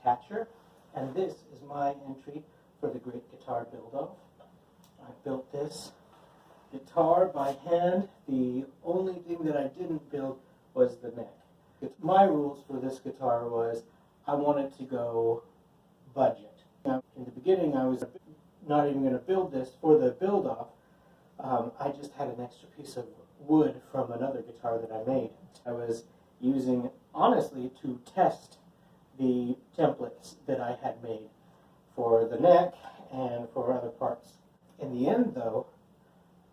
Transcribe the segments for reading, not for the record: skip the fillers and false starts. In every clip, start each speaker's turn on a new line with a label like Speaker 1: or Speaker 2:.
Speaker 1: Tacher, and this is my entry for the great Guitar Buildoff. I built this guitar by hand. The only thing that I didn't build was the neck. My rules for this guitar was I wanted to go budget. Now, in the beginning, I was not even going to build this for the build-off. I just had an extra piece of wood from another guitar that I made. I was using, honestly, to test the templates that I had made for the neck and for other parts. In the end, though,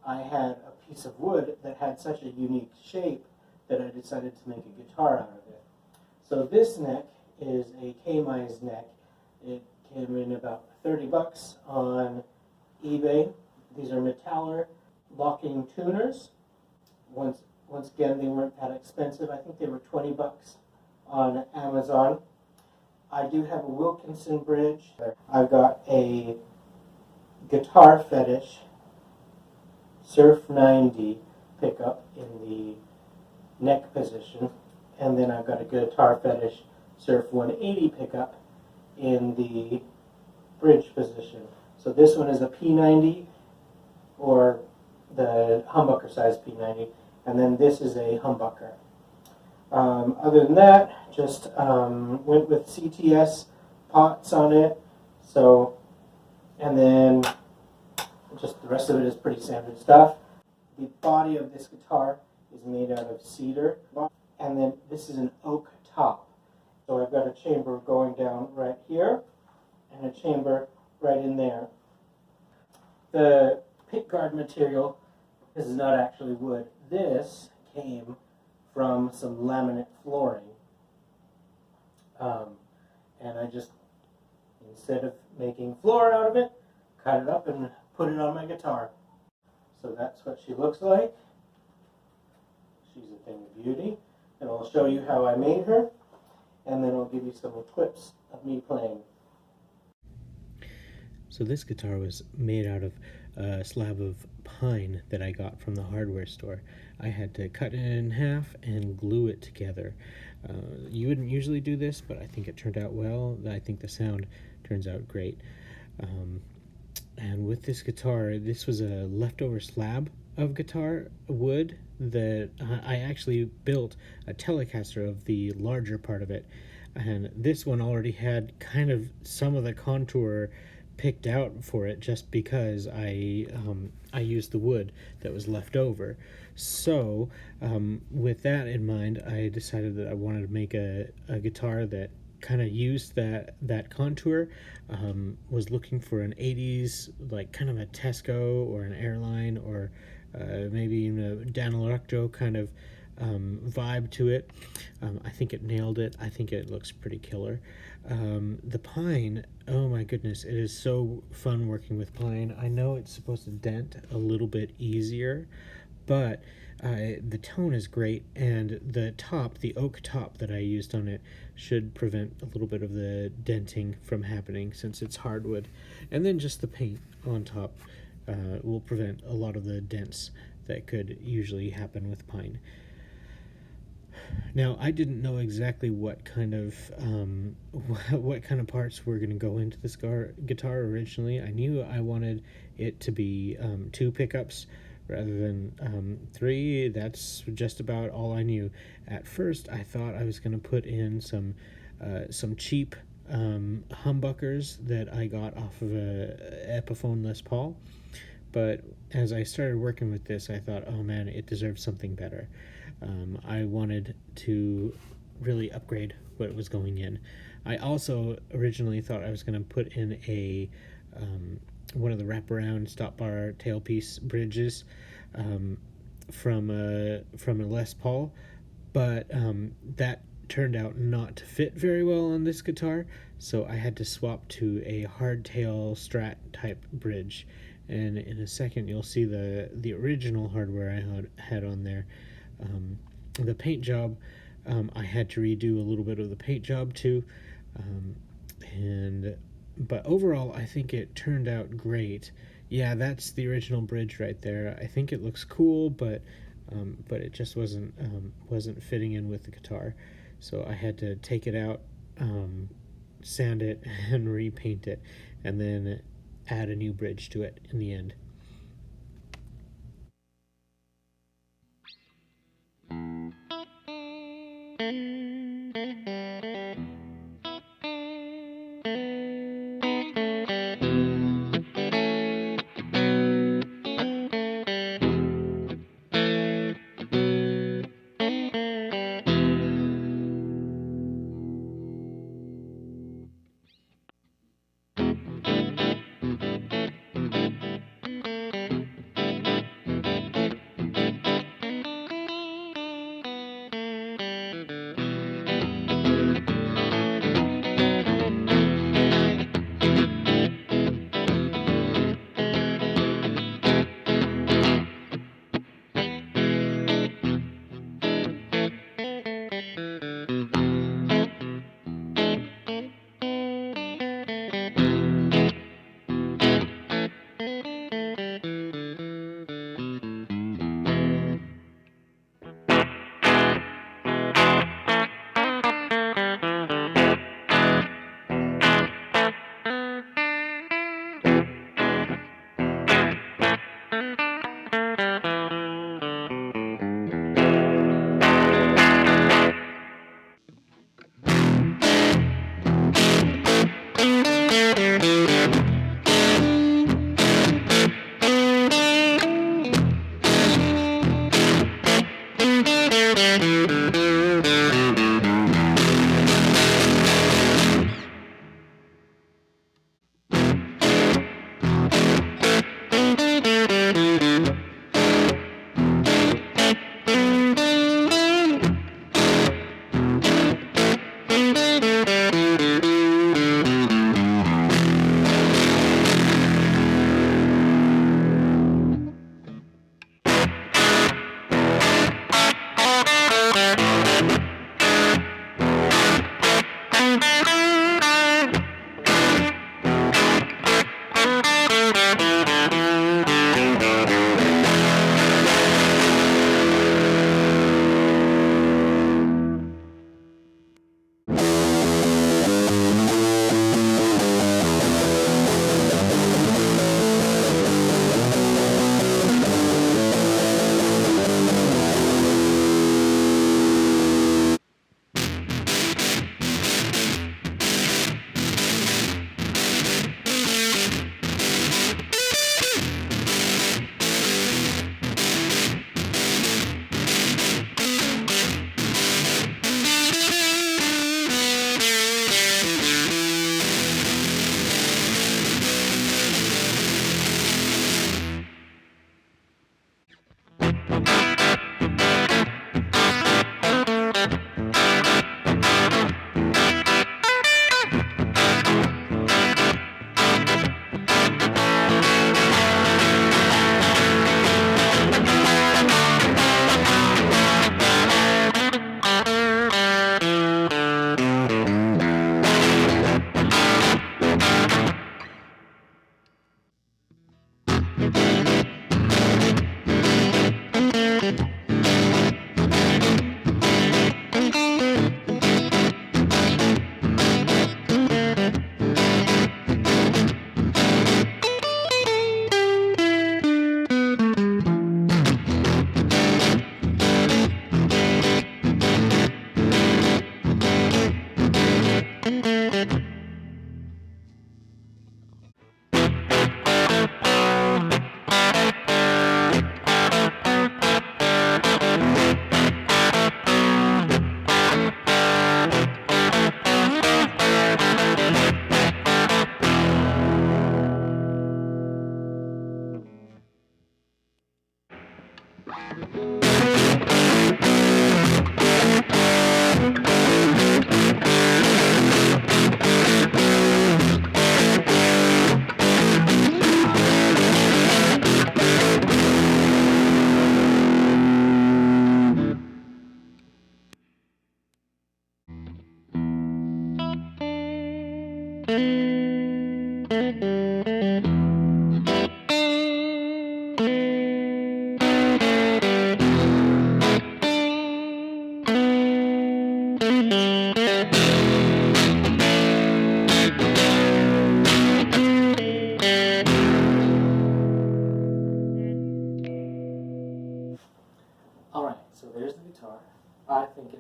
Speaker 1: I had a piece of wood that had such a unique shape that I decided to make a guitar out of it. So this neck is a Kmise neck. It came in about 30 bucks on eBay. These are Tacher locking tuners. Once again, they weren't that expensive. I think they were 20 bucks on Amazon. I do have a Wilkinson bridge. I've got a Guitar Fetish Surf 90 pickup in the neck position, and then I've got a Guitar Fetish Surf 180 pickup in the bridge position. So this one is a P90, or the humbucker size P90, and then this is a humbucker. Other than that, just went with CTS pots on it. So, and then just the rest of it is pretty standard stuff. The body of this guitar is made out of cedar, and then this is an oak top. So I've got a chamber going down right here, and a chamber right in there. The pickguard material, this is not actually wood. This came from some laminate flooring. And I just, instead of making floor out of it, cut it up and put it on my guitar. So that's what she looks like. She's a thing of beauty. And I'll show you how I made her, and then I'll give you some clips of me playing.
Speaker 2: So this guitar was made out of a slab of pine that I got from the hardware store. I had to cut it in half and glue it together. You wouldn't usually do this, but I think it turned out well. I think the sound turns out great. And with this guitar, this was a leftover slab of guitar wood that I actually built a Telecaster of the larger part of it. And this one already had kind of some of the contour picked out for it just because I used the wood that was left over. So with that in mind, I decided that I wanted to make a guitar that kind of used that contour. Was looking for an 80s, like kind of a Tesco or an Airline, or maybe even a Dan Electro kind of vibe to it. I think it nailed it. I think it looks pretty killer. The pine, oh my goodness, it is so fun working with pine. I know it's supposed to dent a little bit easier, but the tone is great, and the top, the oak top that I used on it, should prevent a little bit of the denting from happening since it's hardwood. And then just the paint on top will prevent a lot of the dents that could usually happen with pine. Now, I didn't know exactly what kind of parts were going to go into this guitar originally. I knew I wanted it to be 2 pickups rather than 3. That's just about all I knew. At first, I thought I was going to put in some cheap humbuckers that I got off of a Epiphone Les Paul. But as I started working with this, I thought, oh man, it deserves something better. I wanted to really upgrade what was going in. I also originally thought I was going to put in a one of the wraparound stop bar tailpiece bridges from a Les Paul, but that turned out not to fit very well on this guitar, so I had to swap to a hardtail Strat type bridge. And in a second you'll see the original hardware I had on there. The paint job, I had to redo a little bit of the paint job too, but overall I think it turned out great. Yeah, that's the original bridge right there. I think it looks cool, but it just wasn't fitting in with the guitar, so I had to take it out sand it and repaint it, and then add a new bridge to it in the end.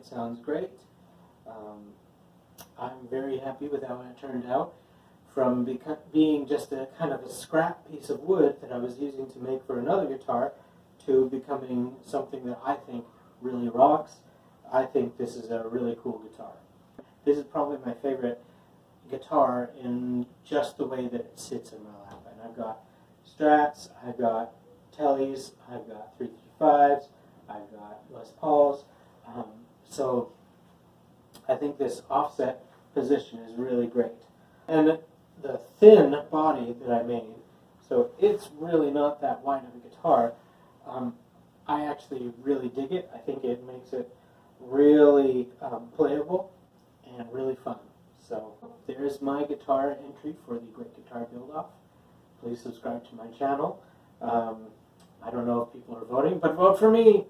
Speaker 1: it sounds great. I'm very happy with how it turned out. From being just a kind of a scrap piece of wood that I was using to make for another guitar to becoming something that I think really rocks. I think this is a really cool guitar. This is probably my favorite guitar in just the way that it sits in my lap. And I've got Strats, I've got Tellys, I've got 335s, I've got Les Pauls. So I think this offset position is really great. And the thin body that I made, so it's really not that wide of a guitar. I actually really dig it. I think it makes it really playable and really fun. So there's my guitar entry for the Great Guitar Buildoff. Please subscribe to my channel. I don't know if people are voting, but vote for me!